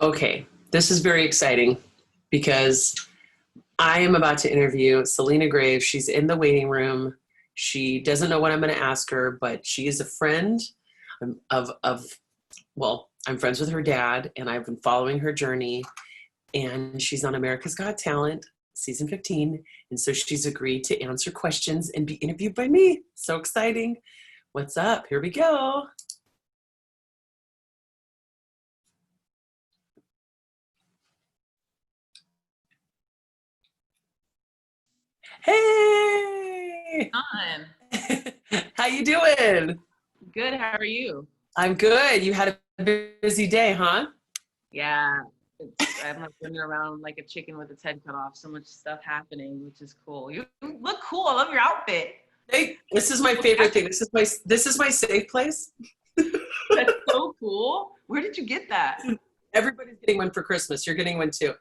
Okay, this is very exciting because I am about to interview Celina Graves. She's in the waiting room. She doesn't know what I'm going to ask her, but she is a friend of well, I'm friends with her dad, and I've been following her journey. And she's on America's Got Talent, season 15. And so she's agreed to answer questions and be interviewed by me. So exciting. What's up? Here we go. Hey! On. How you doing? Good. How are you? I'm good. You had a busy day, huh? Yeah. I'm like running around like a chicken with its head cut off. So much stuff happening, which is cool. You look cool. I love your outfit. Hey, this is my favorite thing. This is my safe place. That's so cool. Where did you get that? Everybody's getting one for Christmas. You're getting one too.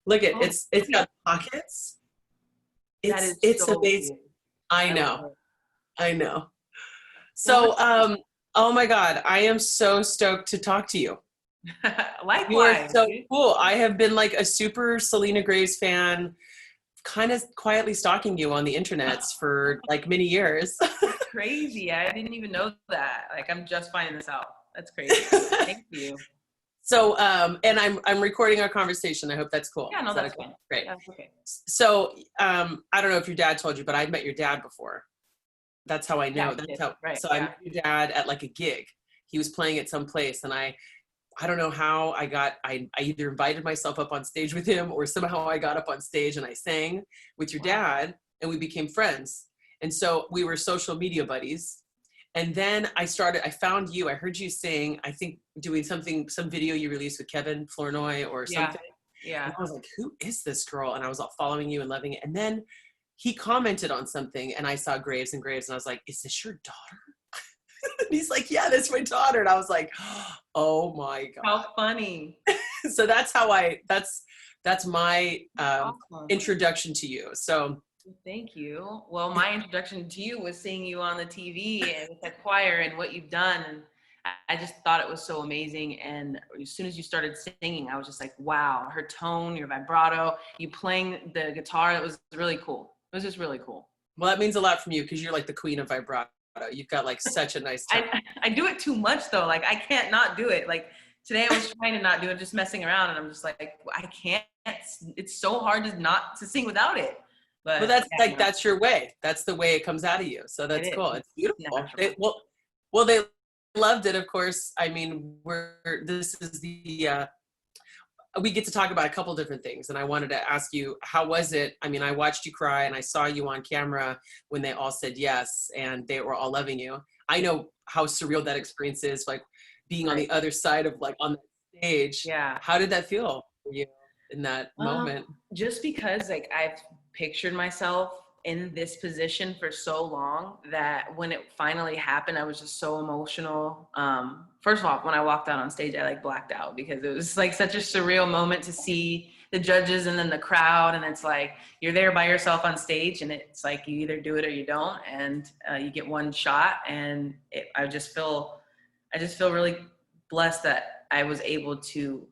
Look at it's got pockets. It's so amazing. cool. I know. So oh my God, I am so stoked to talk to you. Likewise. You are so cool. I have been like a super Celina Graves fan, kind of quietly stalking you on the internets for like many years. Crazy. I didn't even know that. Like, I'm just finding this out. That's crazy. Thank you. So, and I'm recording our conversation. I hope that's cool. Yeah, no, that's fine. Great. That's okay. So, I don't know if your dad told you, but I'd met your dad before. That's how I know. Right. I met your dad at like a gig. He was playing at some place, and I don't know how I either invited myself up on stage with him, or somehow I got up on stage and I sang with your dad, and we became friends. And so we were social media buddies. And then I found you, I heard you sing, I think doing some video you released with Kevin Flournoy or something. Yeah. And I was like, who is this girl? And I was following you and loving it. And then he commented on something, and I saw Graves and Graves, and I was like, is this your daughter? And he's like, yeah, that's my daughter. And I was like, oh my God. How funny. So that's my Awesome. introduction to you. So thank you. Well, my introduction to you was seeing you on the TV and with the choir and what you've done. And I just thought it was so amazing. And as soon as you started singing, I was just like, wow, her tone, your vibrato, you playing the guitar, it was really cool. It was just really cool. Well, that means a lot from you because you're like the queen of vibrato. You've got like such a nice tone. I do it too much though. Like, I can't not do it. Like today I was trying to not do it, just messing around. And I'm just like, I can't, it's so hard to sing without it. But that's that's your way. That's the way it comes out of you. So that's cool. It's beautiful. They loved it, of course. I mean, we get to talk about a couple different things, and I wanted to ask you, how was it? I mean, I watched you cry, and I saw you on camera when they all said yes, and they were all loving you. I know how surreal that experience is, like being on the other side of like on the stage. Yeah. How did that feel for you in that moment? Just because like I've pictured myself in this position for so long that when it finally happened, I was just so emotional. First of all, when I walked out on stage, I like blacked out because it was like such a surreal moment to see the judges and then the crowd. And it's like, you're there by yourself on stage, and it's like, you either do it or you don't. And you get one shot. And I just feel really blessed that I was able to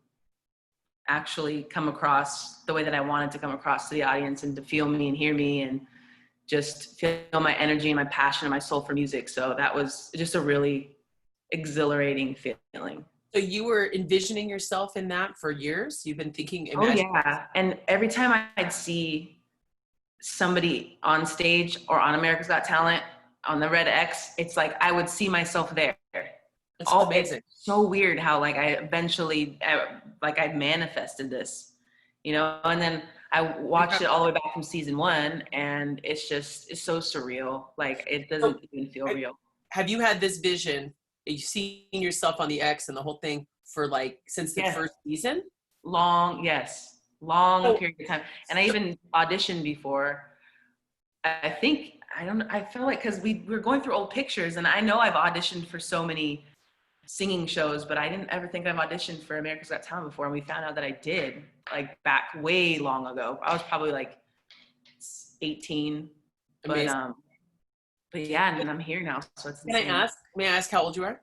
actually come across the way that I wanted to come across to the audience, and to feel me and hear me and just feel my energy and my passion and my soul for music. So that was just a really exhilarating feeling. So you were envisioning yourself in that for years? You've been thinking, imagining? Oh yeah. And every time I'd see somebody on stage or on America's Got Talent on the Red X, it's like I would see myself there. That's amazing. It's so weird how like I eventually I manifested this, and then I watched it all the way back from season 1, and it's so surreal. Like it doesn't even feel real. Have you had this vision? You've seen yourself on the X and the whole thing for like since the first season? Long period of time. And I even auditioned before. I think, I feel like, because we were going through old pictures, and I know I've auditioned for so many singing shows, but I didn't ever think I've auditioned for America's Got Talent before. And we found out that I did, like back way long ago. I was probably like 18. Amazing. But yeah, and then I'm here now. So it's insane. May I ask how old you are?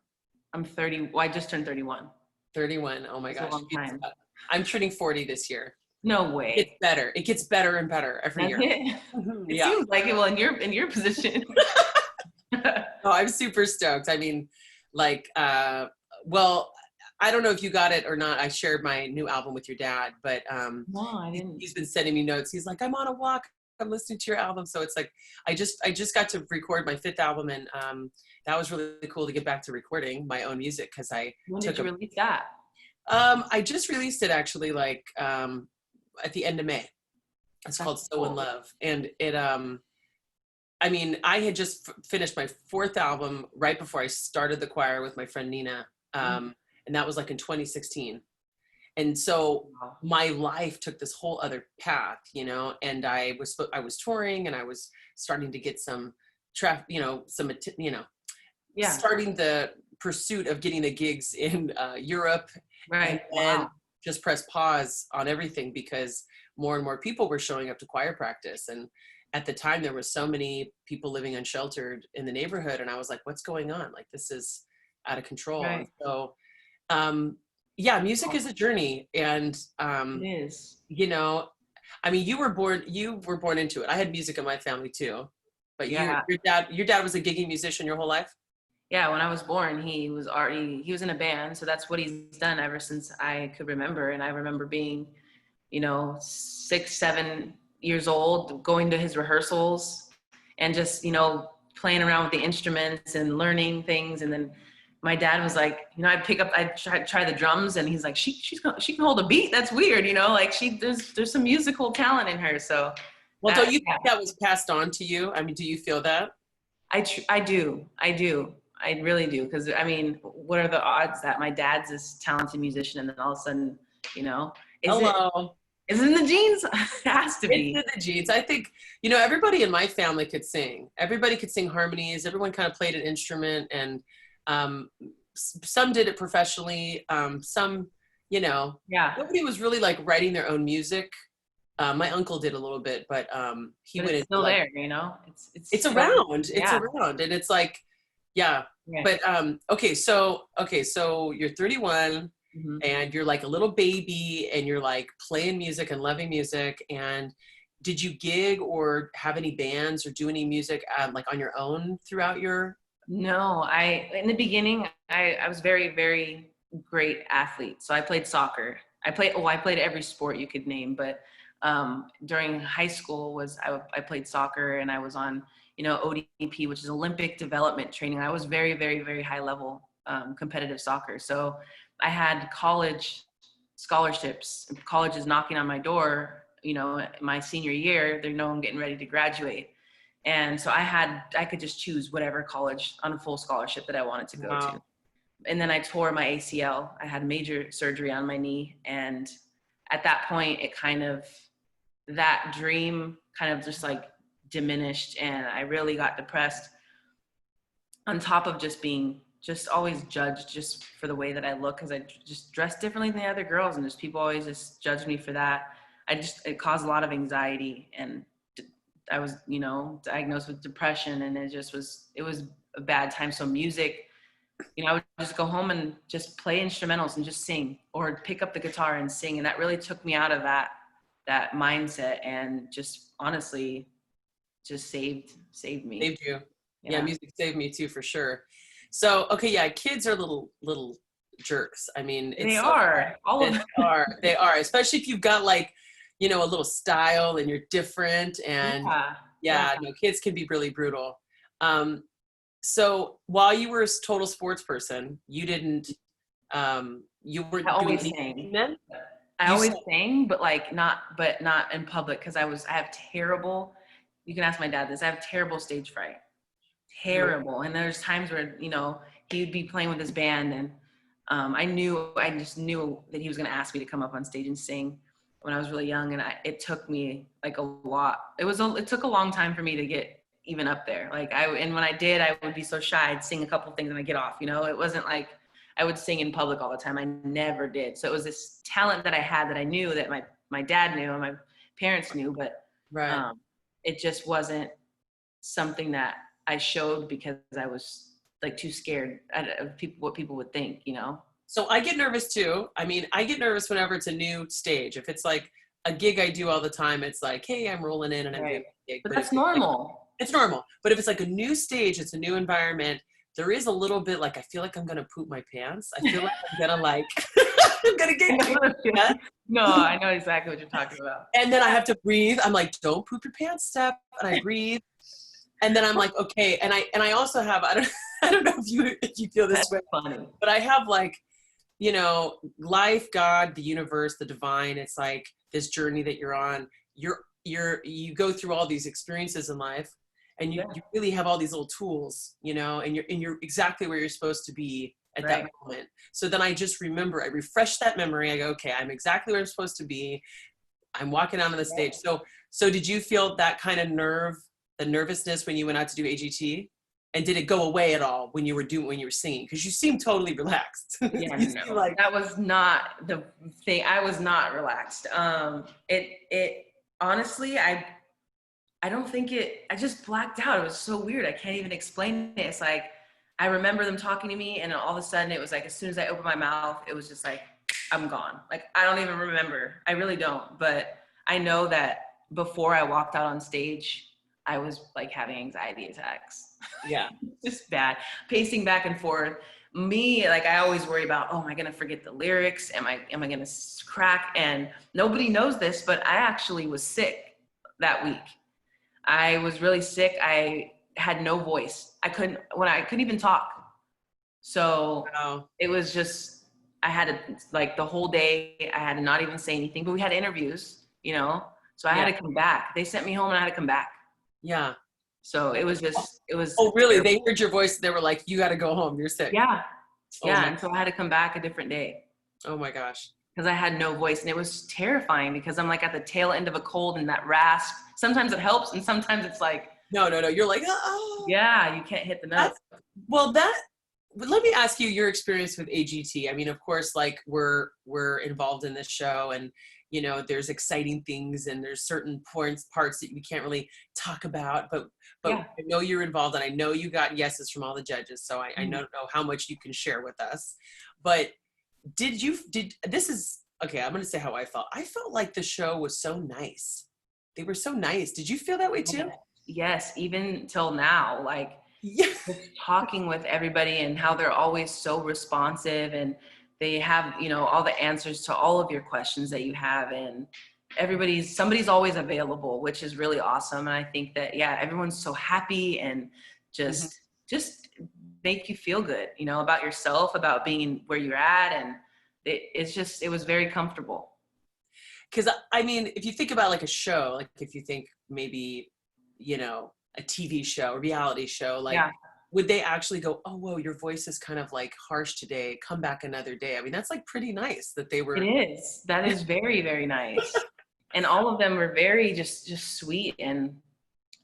I'm 30. Well, I just turned 31. 31. Oh my gosh. It's a long time. I'm turning 40 this year. No It gets way. better. It gets better and better every That's year. it. It Yeah. seems like it. Well, in your position. No, I'm super stoked. I mean, like, well, I don't know if you got it or not. I shared my new album with your dad, but No, I didn't. he's been sending me notes. He's like, I'm on a walk. I'm listening to your album. So it's like, I just got to record my 5th album, and that was really cool to get back to recording my own music, because I When took did you release that? I just released it actually, like at the end of May. It's called That's So in cool. Love, and it I mean, I had just finished my 4th album right before I started the choir with my friend Nina, Mm, and that was like in 2016. And so wow. my life took this whole other path, and I was touring, and I was starting to get some Yeah. starting the pursuit of getting the gigs in Europe, and Right. then Wow. just press pause on everything because more and more people were showing up to choir practice. And at the time, there was so many people living unsheltered in the neighborhood, and I was like, "What's going on? Like, this is out of control." And Right. so, yeah, music is a journey, and It is. you know, I mean, you were born into it. I had music in my family too, but Yeah. your dad was a gigging musician your whole life. Yeah. When I was born, he was in a band. So that's what he's done ever since I could remember. And I remember being, 6, 7 years old, going to his rehearsals and just, playing around with the instruments and learning things. And then my dad was like, I'd try the drums, and he's like, she can hold a beat. That's weird. Like there's some musical talent in her. So Well, don't you think that was passed on to you? I mean, do you feel that? I do. I really do. Because I mean, what are the odds that my dad's this talented musician, and then all of a sudden, you know, is it Hello. is it in the genes? It has to It's be. in the genes. I think, everybody in my family could sing. Everybody could sing harmonies. Everyone kind of played an instrument, and some did it professionally. Some, Yeah, nobody was really like writing their own music. My uncle did a little bit, but he but went it's into still like, there. it's Still, around, it's yeah, around, and it's like, yeah. yeah. But okay, so you're 31, Hmm. and you're like a little baby, and you're like playing music and loving music. And did you gig or have any bands or do any music like on your own throughout your? No, in the beginning, I was very, very great athlete. So I played soccer. I played every sport you could name, but during high school I played soccer, and I was on, ODP, which is Olympic Development Training. I was very, very, very high level competitive soccer. So I had college scholarships, colleges knocking on my door, my senior year. They know I'm getting ready to graduate. And so I could just choose whatever college on a full scholarship that I wanted to go to. Wow. And then I tore my ACL. I had major surgery on my knee. And at that point, that dream kind of just like diminished. And I really got depressed, on top of just being just always judged just for the way that I look, because I just dress differently than the other girls. And there's people always just judge me for that. It caused a lot of anxiety, and I was, diagnosed with depression, and it was a bad time. So music, I would just go home and just play instrumentals and just sing, or pick up the guitar and sing. And that really took me out of that mindset, and just honestly just saved me. Saved you. Yeah, Yeah. music saved me too, for sure. So, okay, yeah, kids are little jerks. I mean, They it's so are all of they them. are, especially if you've got like, a little style and you're different. And Yeah. Yeah. yeah, no, kids can be really brutal. Um, so while you were a total sports person, you I weren't doing always anything sang. then? I You always said, sang, but not in public, because I have terrible, you can ask my dad this, I have terrible stage fright. Terrible. And there's times where, he would be playing with his band, and I just knew that he was going to ask me to come up on stage and sing when I was really young. And it took me like a lot. It took a long time for me to get even up there. And when I did, I would be so shy. I'd sing a couple things and I'd get off, it wasn't like I would sing in public all the time. I never did. So it was this talent that I had, that I knew, that my dad knew and my parents knew, but right. it just wasn't something that I showed, because I was like too scared of what people would think. So I get nervous too. I mean, I get nervous whenever it's a new stage. If it's like a gig I do all the time, it's like, hey, I'm rolling in and I'm doing a gig. But But if that's it's like, normal. it's normal. But if it's like a new stage, it's a new environment, there is a little bit like, I feel like I'm going to poop my pants. I feel like I'm going to like, I'm going to get No, I know exactly what you're talking about. And then I have to breathe. I'm like, don't poop your pants, Steph. And I breathe. And then I'm like, okay. And I also have, I don't know if you feel this way, Funny. but I have like, you know, life, God, the universe, the divine. It's like this journey that you're on. You go through all these experiences in life, and you really have all these little tools, you know, and you're exactly where you're supposed to be at that moment. So then I just remember, I refresh that memory. I go, okay, I'm exactly where I'm supposed to be. I'm walking out on the stage. So did you feel that kind of the nervousness when you went out to do AGT? And did it go away at all when you were singing? Because you seem totally relaxed. Yeah, no, like, that was not the thing. I was not relaxed. It honestly, I don't think I just blacked out. It was so weird. I can't even explain it. It's like, I remember them talking to me, and all of a sudden it was like, as soon as I opened my mouth, it was just like, I'm gone. Like, I don't even remember. I really don't. But I know that before I walked out on stage, I was like having anxiety attacks. Yeah. Just bad. Pacing back and forth. Me, like, I always worry about, oh, am I gonna forget the lyrics? Am I gonna crack? And nobody knows this, but I actually was sick that week. I was really sick. I had no voice. I couldn't even talk. So it was just, I had to, like, the whole day, I had to not even say anything, but we had interviews, you know? So I had to come back. They sent me home and I had to come back. Yeah. So it was. Oh, really? Terrible. They heard your voice. They were like, you got to go home. You're sick. Yeah. Yeah. And so I had to come back a different day. Oh my gosh. Because I had no voice, and it was terrifying because I'm like at the tail end of a cold, and that rasp, sometimes it helps and sometimes it's like, no. You're like, oh. Yeah, you can't hit the notes. Let me ask you your experience with AGT. I mean, of course, like we're involved in this show, and you know, there's exciting things and there's certain parts that we can't really talk about, but I know you're involved, and I know you got yeses from all the judges. So I don't know how much you can share with us, but this is, okay, I'm going to say how I felt. I felt like the show was so nice. They were so nice. Did you feel that way too? Yes. Even till now, like talking with everybody and how they're always so responsive, and they have, you know, all the answers to all of your questions that you have, and somebody's always available, which is really awesome. And I think that, everyone's so happy and just make you feel good, you know, about yourself, about being where you're at. And it was very comfortable. Cause I mean, if you think about like a show, like if you think maybe, you know, a TV show, a reality show, like, would they actually go, oh, whoa, your voice is kind of like harsh today, come back another day? I mean, that's like pretty nice that they were. It is. That is very, very nice. And all of them were very just sweet. And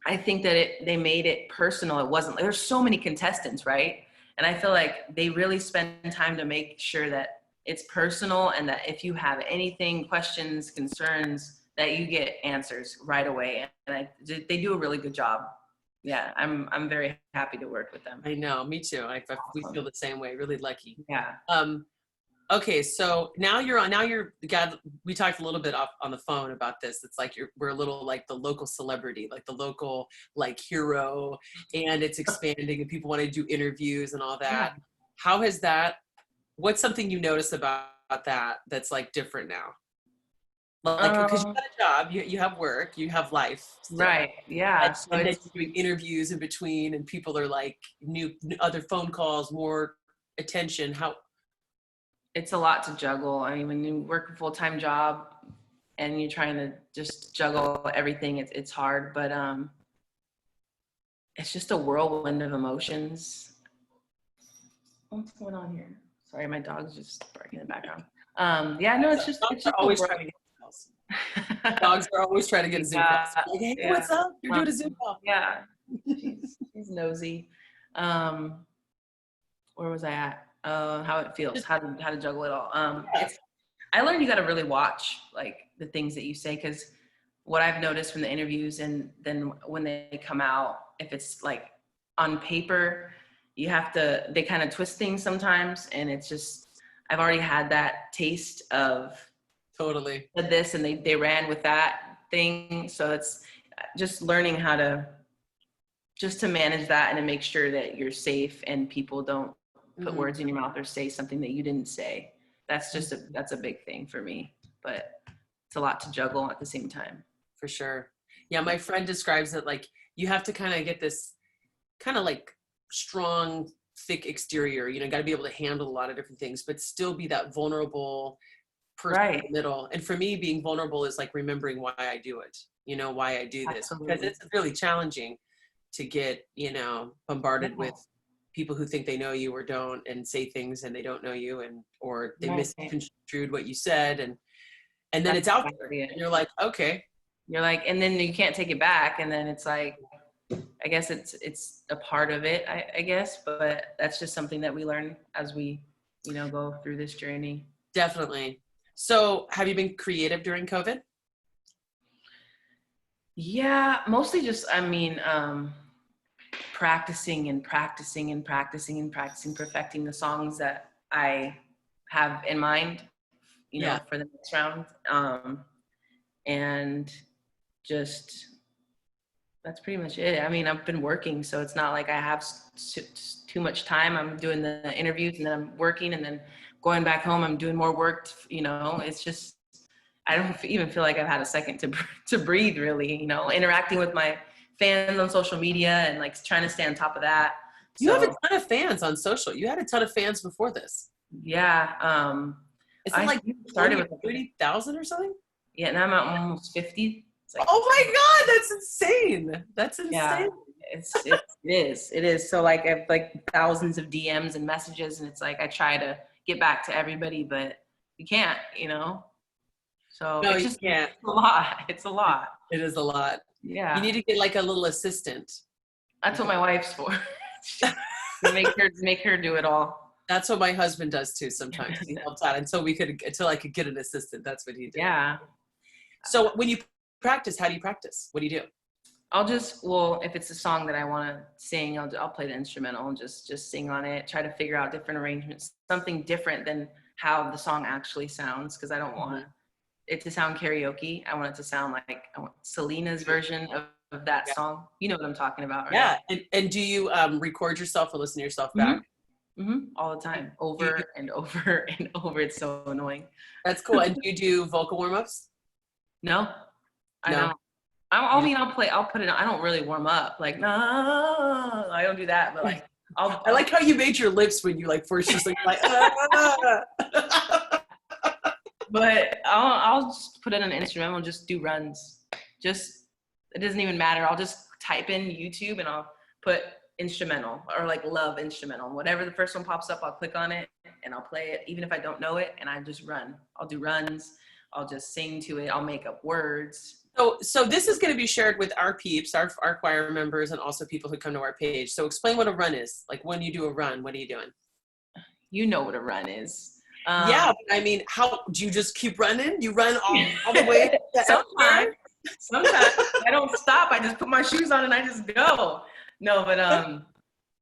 I think that they made it personal. It wasn't, there's so many contestants, right? And I feel like they really spend time to make sure that it's personal, and that if you have anything, questions, concerns, that you get answers right away. And they do a really good job. Yeah, I'm very happy to work with them. I know, me too. We feel the same way. Really lucky. Yeah. Okay, so now we talked a little bit on the phone about this. It's like we're a little like the local celebrity, like the local like hero, and it's expanding, and people want to do interviews and all that. Yeah. How has that? What's something you notice about that that's like different now? Like, because you got a job, you have work, you have life. Still. Right. Yeah. And then you're doing interviews in between, and people are like other phone calls, more attention. It's a lot to juggle. I mean, when you work a full-time job and you're trying to just juggle everything, it's hard, but it's just a whirlwind of emotions. What's going on here? Sorry, my dog's just barking in the background. It's just always trying to get calls. Dogs are always trying to get a Zoom call. Like, hey, what's up? You're doing a Zoom call. Yeah, she's nosy. Where was I at? How it feels, how to juggle it all. I learned you got to really watch like the things that you say, because what I've noticed from the interviews and then when they come out, if it's like on paper, they kind of twist things sometimes, and it's just, I've already had that taste of Totally. this, and they ran with that thing. So it's just learning how to manage that and to make sure that you're safe and people don't put words in your mouth or say something that you didn't say. That's just that's a big thing for me, but it's a lot to juggle at the same time. For sure. Yeah. My friend describes it like you have to kind of get this kind of like strong, thick exterior, you know, got to be able to handle a lot of different things, but still be that vulnerable person in the middle. And for me, being vulnerable is like remembering why I do it, you know, why I do this, because it's really challenging to get, you know, bombarded with people who think they know you or don't, and say things and they don't know you, and or they misconstrued what you said, and then it's out there and you're like, okay, you're like, and then you can't take it back, and then it's like, I guess it's a part of it, I guess, but that's just something that we learn as we, you know, go through this journey. Definitely. So have you been creative during COVID? Yeah, mostly just, I mean, practicing and practicing and practicing and practicing, perfecting the songs that I have in mind, you know, for the next round. And just, that's pretty much it. I mean, I've been working, so it's not like I have too much time. I'm doing the interviews and then I'm working, and then going back home, I'm doing more work, you know. It's just, I don't even feel like I've had a second to breathe, really, you know, interacting with my fans on social media and like trying to stay on top of that. You have a ton of fans on social. You had a ton of fans before this. Yeah. Is it like started with 30,000 or something? Yeah, and I'm at almost 50. Like, oh my God, that's insane. That's insane. Yeah, it is. So like I have like thousands of DMs and messages, and it's like I try to get back to everybody, but you can't, you know? So no, it's just can't. It's a lot. It's a lot. It is a lot. Yeah. You need to get like a little assistant. That's what my wife's for. make her do it all. That's what my husband does too sometimes. He helps out until I could get an assistant. That's what he did. Yeah. So when you practice, how do you practice? What do you do? If it's a song that I want to sing, I'll play the instrumental and just sing on it, try to figure out different arrangements, something different than how the song actually sounds, because I don't want it to sound karaoke. I want it to sound like Celina's version of that song. You know what I'm talking about, right? Yeah. And do you record yourself or listen to yourself back? All the time, over and over and over. It's so annoying. That's cool. And do you do vocal warm-ups? No, I don't. I'll put it on. I don't really warm up. Like, no, I don't do that. But like, I like how you made your lips when you like first just like But I'll just put it on an instrumental and just do runs. It doesn't even matter. I'll just type in YouTube and I'll put instrumental or like love instrumental. Whatever the first one pops up, I'll click on it and I'll play it, even if I don't know it, and I just run. I'll do runs. I'll just sing to it. I'll make up words. So this is going to be shared with our peeps, our choir members, and also people who come to our page. So explain what a run is. Like when you do a run, what are you doing? You know what a run is. Yeah, but I mean, how do you just keep running? You run all the way? Sometimes I don't stop. I just put my shoes on and I just go. No, but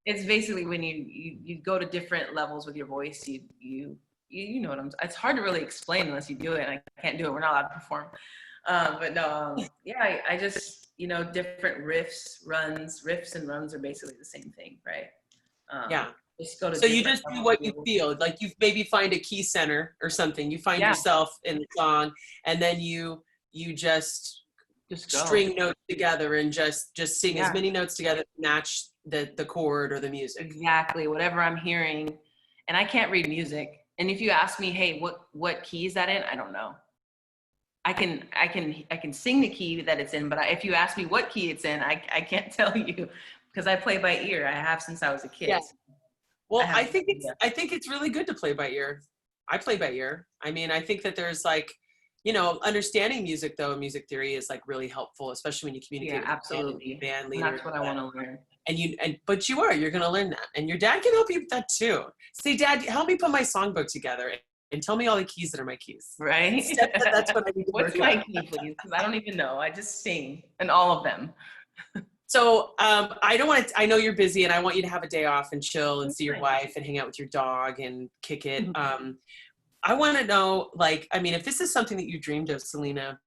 it's basically when you go to different levels with your voice. You know what it's hard to really explain unless you do it. And I can't do it. We're not allowed to perform. But no, I just, different riffs and runs are basically the same thing, right? Just go to so you just do what you feel. Like you maybe find a key center or something. You find yourself in the song, and then you just string notes together and just sing as many notes together to match the chord or the music. Exactly, whatever I'm hearing. And I can't read music. And if you ask me, hey, what key is that in? I don't know. I can sing the key that it's in, but if you ask me what key it's in, I can't tell you because I play by ear. I have since I was a kid. Yeah. Well, I think it's really good to play by ear. I play by ear. I mean, I think that there's like, understanding music though, music theory is like really helpful, especially when you communicate with absolutely. Band leader. That's what I want to learn. But you're going to learn that. And your dad can help you with that too. Say, Dad, help me put my songbook together and tell me all the keys that are my keys. Right? That's what I need to What's my key, please? Because I don't even know. I just sing in all of them. So I don't want to, I know you're busy and I want you to have a day off and chill and see your Okay. wife and hang out with your dog and kick it. Mhm. I want to know, like, I mean, if this is something that you dreamed of, Celina,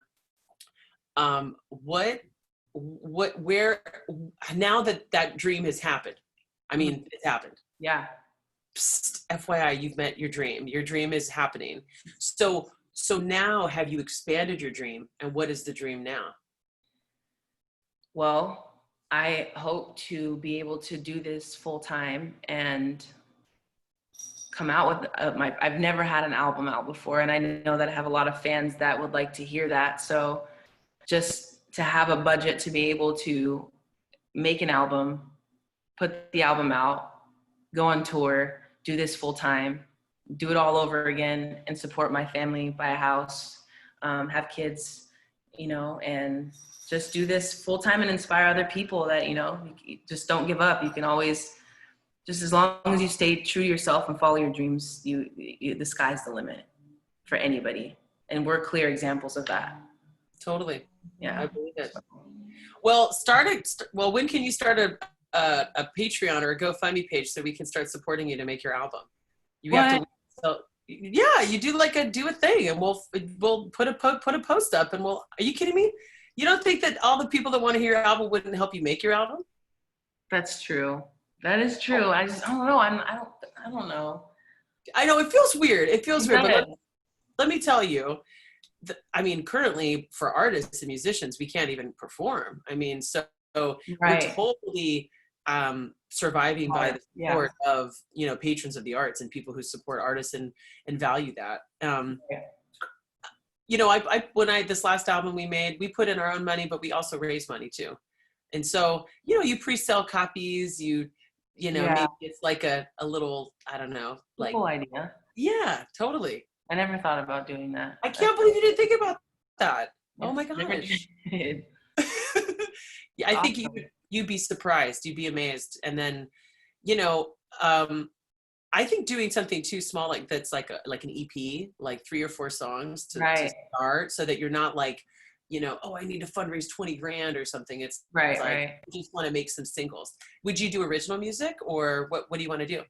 what, where, now that that dream has happened, I Mhm. mean, it's happened. Yeah. Psst, FYI, you've met your dream. Your dream is happening. So now have you expanded your dream and what is the dream now? Well, I hope to be able to do this full time and come out with I've never had an album out before, and I know that I have a lot of fans that would like to hear that. So just to have a budget to be able to make an album, put the album out, go on tour, do this full time, do it all over again, and support my family, buy a house, have kids, and just do this full time and inspire other people that, you just don't give up. You can always, just as long as you stay true to yourself and follow your dreams, the sky's the limit for anybody. And we're clear examples of that. Totally. Yeah. I believe it. Well, well, when can you start a Patreon or a GoFundMe page so we can start supporting you to make your album? You have to, so yeah, you do do a thing and we'll put a post up and are you kidding me? You don't think that all the people that want to hear your album wouldn't help you make your album? That's true. That is true. I don't know. I don't know. I know it feels weird. It feels weird, but Does. let me tell you, I mean, currently for artists and musicians, we can't even perform. I mean, so we're Right. totally surviving by the Yeah. support of, patrons of the arts and people who support artists and value that. Yeah. This last album we made, we put in our own money, but we also raised money too. And so, you pre-sell copies, Yeah. maybe it's like a little, I don't know, like, Cool idea. yeah, totally. I never thought about doing that. I can't believe you didn't think about that. Yeah, Oh my never gosh. did. Yeah, I think Awesome. you'd be surprised. You'd be amazed. And then, I think doing something too small, like that's like an EP, like 3 or 4 songs to start, so that you're not like, oh, I need to fundraise 20 grand or something. It's Right. like, Right. you just want to make some singles. Would you do original music or what do you want to do?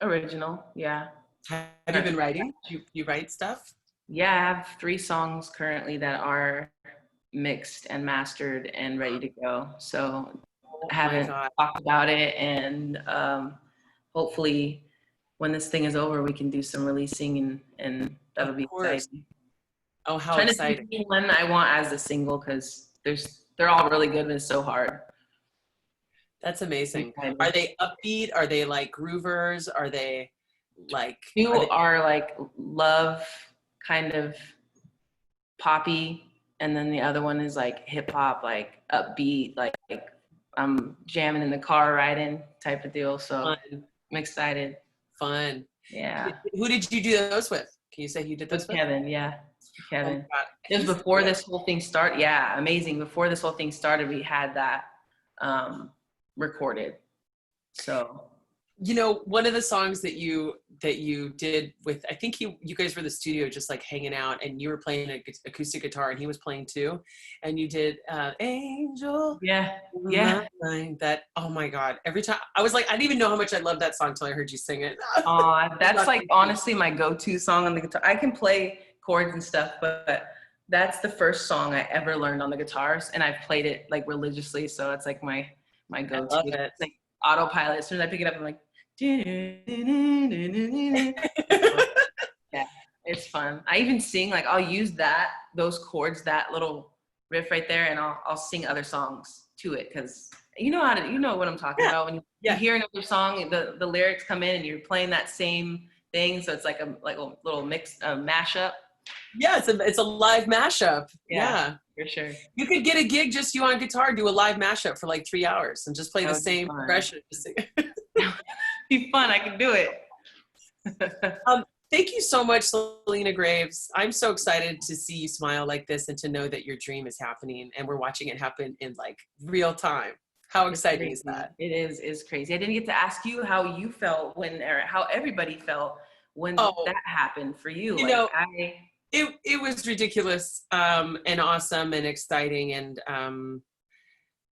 Original. Yeah. Have you been writing? You write stuff? Yeah. I have 3 songs currently that are mixed and mastered and ready to go. So I haven't talked about it, and hopefully when this thing is over, we can do some releasing and that'll be exciting. Oh, how Trying exciting. to see one I want as a single, because they're all really good and it's so hard. That's amazing. Are they upbeat? Are they like groovers? Are they like... You are like love, kind of poppy, and then the other one is like hip hop, like upbeat, like I'm jamming in the car riding type of deal. So fun. I'm excited. Fun. Yeah. Who did you do those with? Can you say who did those with? Kevin, yeah. Kevin. Oh, it was before this whole thing started. Yeah, amazing. Before this whole thing started, we had that recorded. So, one of the songs that you did with, I think you guys were in the studio just like hanging out, and you were playing an acoustic guitar and he was playing too, and you did Angel. Yeah. That, oh my God, every time I was like, I didn't even know how much I loved that song until I heard you sing it. That's like honestly my go-to song on the guitar. I can play chords and stuff, but that's the first song I ever learned on the guitars, and I've played it like religiously, so it's like my go-to. I love it. It's like autopilot. As soon as I pick it up, I'm like, yeah, it's fun. I even sing, like I'll use those chords, that little riff right there, and I'll sing other songs to it, because you know what I'm talking about when you hear another song, the lyrics come in and you're playing that same thing, so it's like a little mix, mashup. Yeah, it's a live mashup. Yeah, for sure. You could get a gig just you on guitar, do a live mashup for like 3 hours and just play the same progression. Be fun. I can do it. Thank you so much, Celina Graves. I'm so excited to see you smile like this and to know that your dream is happening and we're watching it happen in like real time. How exciting is that? It is crazy. I didn't get to ask you how you felt how everybody felt when that happened for you. It was ridiculous and awesome and exciting, and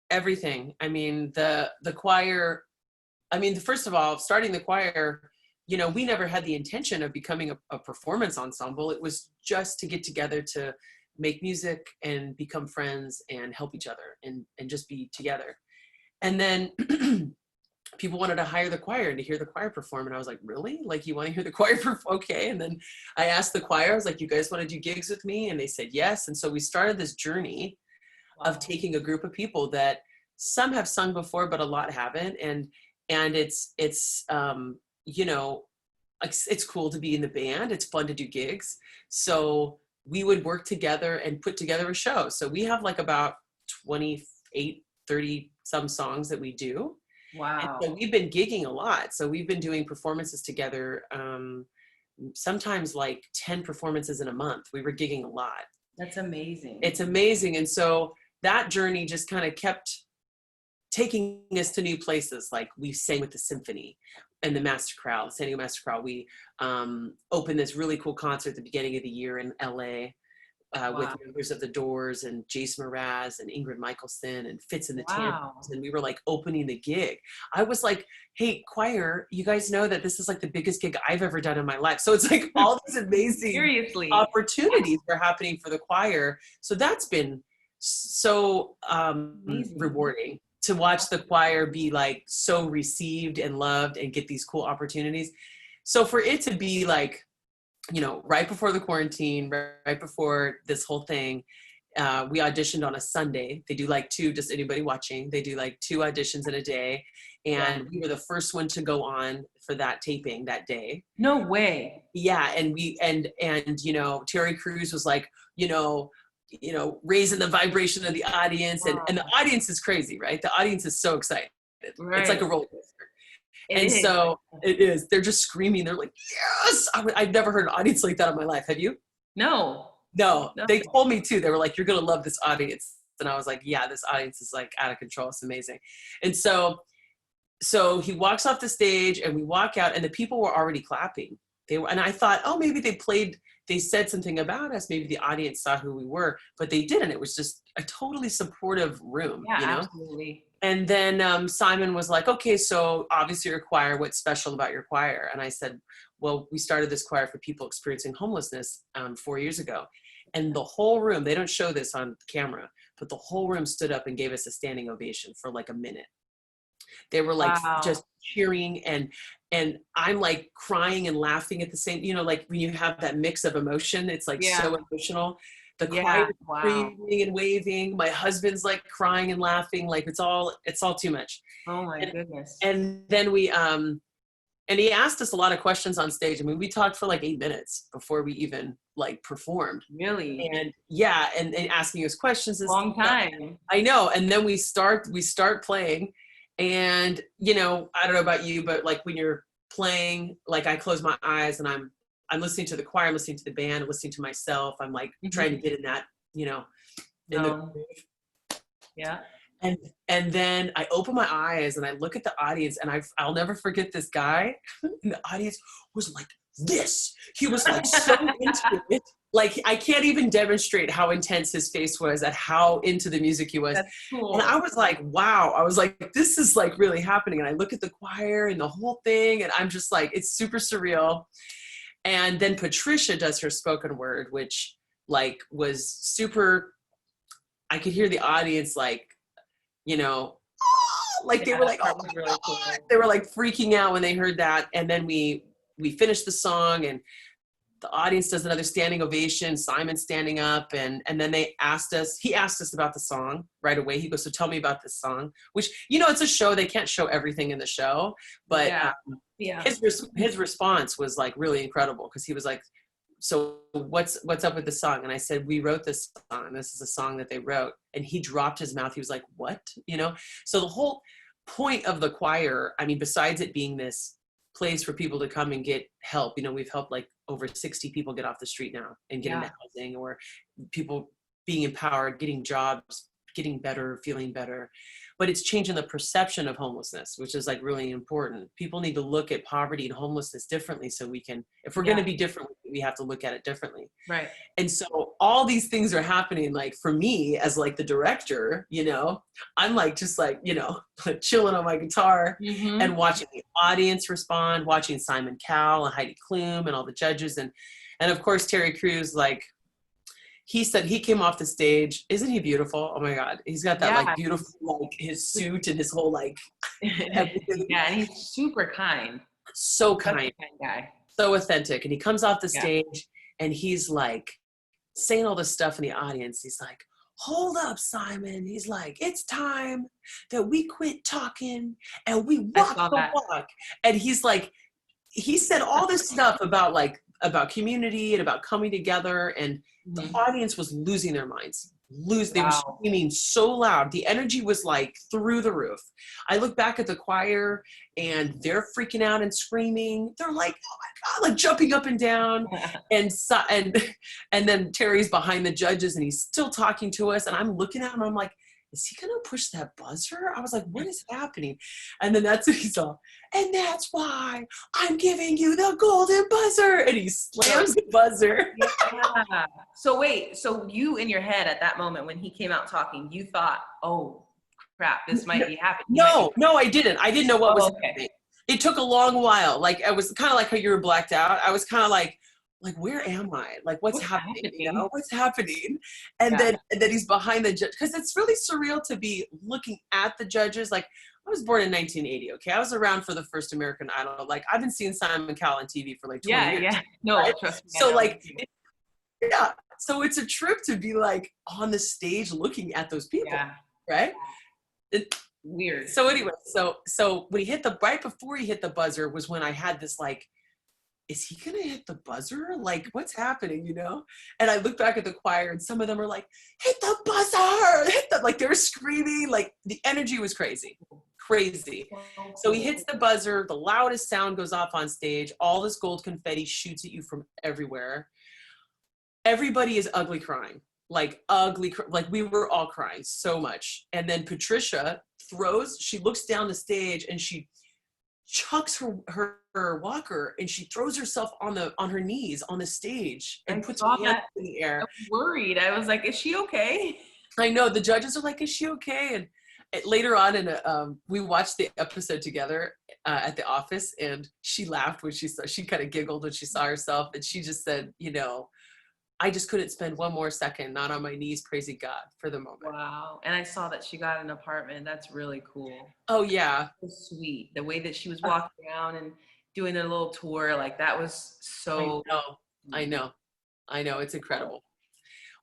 everything. I mean, the choir, I mean, first of all, starting the choir, you know, we never had the intention of becoming a performance ensemble. It was just to get together to make music and become friends and help each other and just be together. And then people wanted to hire the choir and to hear the choir perform. And I was like, really? Like, you want to hear the choir perform? Okay. And then I asked the choir, I was like, you guys want to do gigs with me? And they said yes. And so we started this journey of taking a group of people that some have sung before, but a lot haven't. And it's you know, it's cool to be in the band. It's fun to do gigs. So we would work together and put together a show. So we have like about 28, 30 some songs that we do. Wow. And so we've been gigging a lot. So we've been doing performances together, sometimes like 10 performances in a month. We were gigging a lot. That's amazing. It's amazing. And so that journey just kind of kept taking us to new places. Like we sang with the symphony and the Master Chorale, the San Diego Master Chorale. We opened this really cool concert at the beginning of the year in LA. With members of the Doors and Jason Mraz and Ingrid Michaelson and Fitz and the Tampons, and we were like opening the gig. I was like, hey, choir, you guys know that this is like the biggest gig I've ever done in my life. So it's like all these amazing opportunities are happening for the choir. So that's been so rewarding to watch the choir be like so received and loved and get these cool opportunities. So for it to be like, you know, right before the quarantine, right before this whole thing, we auditioned on a Sunday. They do like just anybody watching, they do like 2 auditions in a day. And we were the first one to go on for that taping that day. No way. Yeah. And you know, Terry Crews was like, you know, raising the vibration of the audience. And the audience is crazy, right? The audience is so excited. Right. It's like a roller coaster. So it is. They're just screaming. They're like, yes! I've never heard an audience like that in my life. Have you? No. They told me too. They were like, you're going to love this audience. And I was like, yeah, this audience is like out of control. It's amazing. And so he walks off the stage and we walk out and the people were already clapping. And I thought, oh, maybe they said something about us. Maybe the audience saw who we were, but they didn't. It was just a totally supportive room. Yeah, you know? Absolutely. And then Simon was like, okay, so obviously your choir, what's special about your choir? And I said, well, we started this choir for people experiencing homelessness 4 years ago. And the whole room, they don't show this on camera, but the whole room stood up and gave us a standing ovation for like a minute. They were like just cheering and I'm like crying and laughing at the same, you know, like when you have that mix of emotion, it's like so emotional. The choir screaming and waving. My husband's like crying and laughing. Like it's all too much. Oh my goodness. And then we, and he asked us a lot of questions on stage. I mean, we talked for like 8 minutes before we even like performed. Really? And and asking us questions. Long time. I know. And then we start playing and, you know, I don't know about you, but like when you're playing, like I close my eyes and I'm listening to the choir, I'm listening to the band, I'm listening to myself. I'm like trying to get in that, you know, And then I open my eyes and I look at the audience and I'll never forget this guy in the audience was like this. He was like so into it. Like I can't even demonstrate how intense his face was at how into the music he was. That's cool. And I was like, wow. I was like, this is like really happening. And I look at the choir and the whole thing and I'm just like, it's super surreal. And then Patricia does her spoken word, which like was super, I could hear the audience like, you know, like they were like, oh, really cool. They were like freaking out when they heard that. And then we finished the song and the audience does another standing ovation, Simon standing up. And then he asked us about the song right away. He goes, so tell me about this song, which, you know, it's a show. They can't show everything in the show, but his response was like really incredible. Cause he was like, so what's up with the song? And I said, we wrote this song. This is a song that they wrote. And he dropped his mouth. He was like, what? You know? So the whole point of the choir, I mean, besides it being this place for people to come and get help, you know, we've helped like over 60 people get off the street now and get into housing, or people being empowered, getting jobs, getting better, feeling better, but it's changing the perception of homelessness, which is like really important. People need to look at poverty and homelessness differently, so we can, if we're going to be different, we have to look at it differently. Right. And so all these things are happening, like for me as like the director, you know, I'm like, just like, you know, chilling on my guitar and watching the audience respond, watching Simon Cowell and Heidi Klum and all the judges. And of course, Terry Crews, like, he said he came off the stage. Isn't he beautiful? Oh my God. He's got that like beautiful, like his suit and his whole like everything. Yeah, and he's super kind. So Such a kind guy. So authentic. And he comes off the stage and he's like saying all this stuff in the audience. He's like, hold up, Simon. He's like, it's time that we quit talking and we walk the walk. And he's like, he said all this stuff about like, about community and about coming together, and the audience was losing their minds. They were screaming so loud. The energy was like through the roof. I look back at the choir and they're freaking out and screaming. They're like, oh my God, like jumping up and down. And then Terry's behind the judges and he's still talking to us. And I'm looking at him, I'm like, is he going to push that buzzer? I was like, what is happening? And then that's what he saw. And that's why I'm giving you the golden buzzer. And he slams the buzzer. Yeah. So wait, so you in your head at that moment when he came out talking, you thought, oh crap, this might be happening. No, I didn't. I didn't know what was happening. It took a long while. Like, I was kind of like how you were blacked out. I was kind of like, where am I? Like, what's happening? You know, what's happening? And then he's behind the judge, because it's really surreal to be looking at the judges. Like, I was born in 1980. Okay, I was around for the first American Idol. Like, I've been seeing Simon Cowell on TV for like 20 years. Yeah. No, right? trust me. So like, so it's a trip to be like on the stage looking at those people, right? Weird. So anyway, so when he hit right before he hit the buzzer was when I had this like, is he gonna hit the buzzer? Like, what's happening, you know? And I look back at the choir and some of them are like, hit the buzzer, like they're screaming, like the energy was crazy. So he hits the buzzer, the loudest sound goes off on stage, all this gold confetti shoots at you from everywhere. Everybody is ugly crying, like we were all crying so much. And then Patricia she looks down the stage and she chucks her walker and she throws herself on her knees on the stage and puts her hands in the air. I was worried. I was like, is she okay? I know. The judges are like, is she okay? And later on we watched the episode together at the office, and she laughed when she kind of giggled when she saw herself, and she just said, you know, I just couldn't spend one more second not on my knees praising God for the moment. Wow. And I saw that she got an apartment. That's really cool. Oh, yeah. So sweet. The way that she was walking around and doing a little tour, like that was so. I know. It's incredible.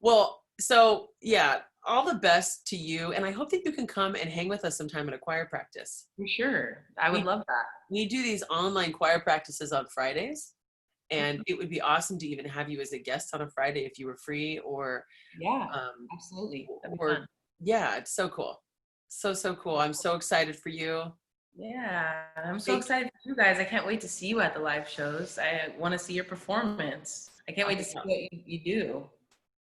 Well, so yeah, all the best to you. And I hope that you can come and hang with us sometime at a choir practice. For sure. I would love that. We do these online choir practices on Fridays. And it would be awesome to even have you as a guest on a Friday if you were free, or absolutely. It's so cool. So cool. I'm so excited for you. Yeah, I'm so excited for you guys. I can't wait to see you at the live shows. I want to see your performance. I can't wait to see what you do.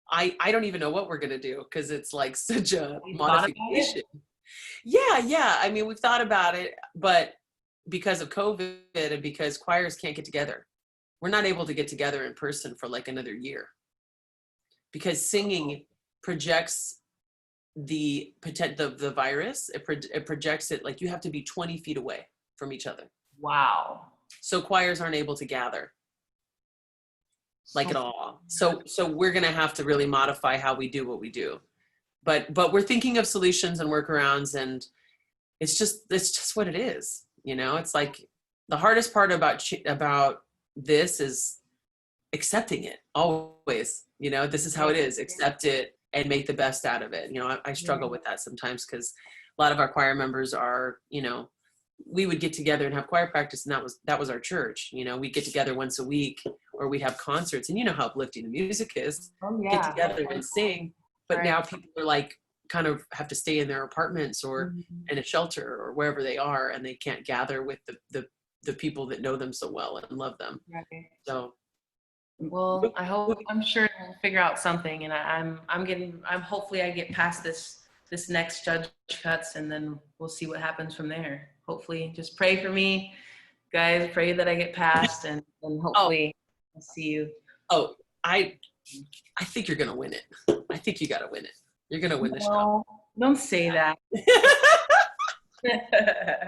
I don't even know what we're gonna do because it's like such a modification. Yeah. I mean, we've thought about it, but because of COVID and because choirs can't get together, we're not able to get together in person for like another year, because singing projects the virus. It projects it, like you have to be 20 feet away from each other. Wow. So choirs aren't able to gather like at all. So we're going to have to really modify how we do what we do, but we're thinking of solutions and workarounds, and it's just what it is. You know, it's like the hardest part about this is accepting it always. You know, this is how it is. Accept it and make the best out of it. You know, I struggle with that sometimes because a lot of our choir members are, you know, we would get together and have choir practice, and that was our church. You know, we'd get together once a week, or we'd have concerts, and you know how uplifting the music is. Get together and sing. But now people are like, kind of have to stay in their apartments or in a shelter or wherever they are, and they can't gather with the people that know them so well and love them. Right. So, well, I'm sure we'll figure out something, and I'm hopefully I get past this this next judge cuts, and then we'll see what happens from there. Hopefully, just pray for me, guys. Pray that I get past, and hopefully I'll see you. Oh, I think you're gonna win it. I think you gotta win it. You're gonna win the show. Don't say that.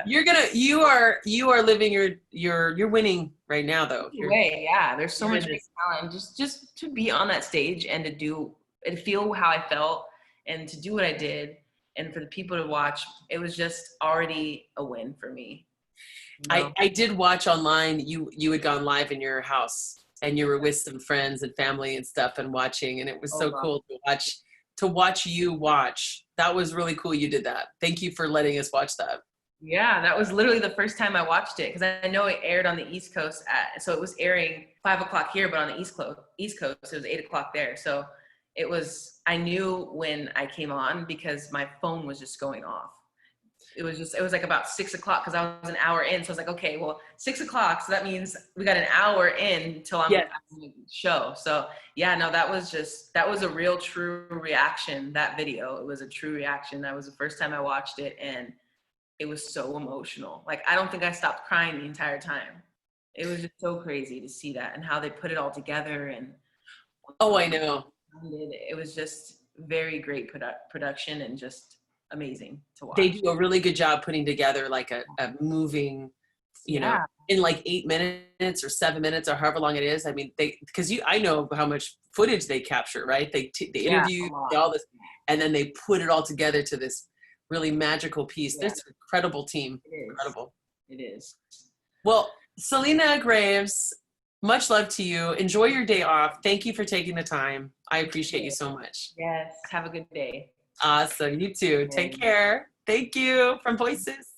You are living you're winning right now though. Yeah, there's so much big talent. Just to be on that stage and to feel how I felt and to do what I did and for the people to watch, it was just already a win for me. You know? I did watch online, you had gone live in your house and you were with some friends and family and stuff and watching, and it was so cool to watch you watch. That was really cool you did that. Thank you for letting us watch that. Yeah, that was literally the first time I watched it, because I know it aired on the East Coast so it was airing 5 o'clock here, but on the East Coast it was 8 o'clock there. So I knew when I came on because my phone was just going off. It was like about 6 o'clock because I was an hour in. So I was like, okay, well, 6 o'clock. So that means we got an hour in till I'm on the show. So yeah, no, that was a real true reaction. That video, it was a true reaction. That was the first time I watched it. And it was so emotional. Like, I don't think I stopped crying the entire time. It was just so crazy to see that and how they put it all together. And I know. It was just very great production and just amazing to watch. They do a really good job putting together like a moving, you know, in like 8 minutes or 7 minutes or however long it is. I mean, I know how much footage they capture, right? They interview all this, and then they put it all together to this really magical piece. Yeah. There's an incredible team. Incredible. It is. Well, Celina Graves, much love to you. Enjoy your day off. Thank you for taking the time. I appreciate you so much. Yes. Have a good day. Awesome. You too. Take care. Thank you from Voices.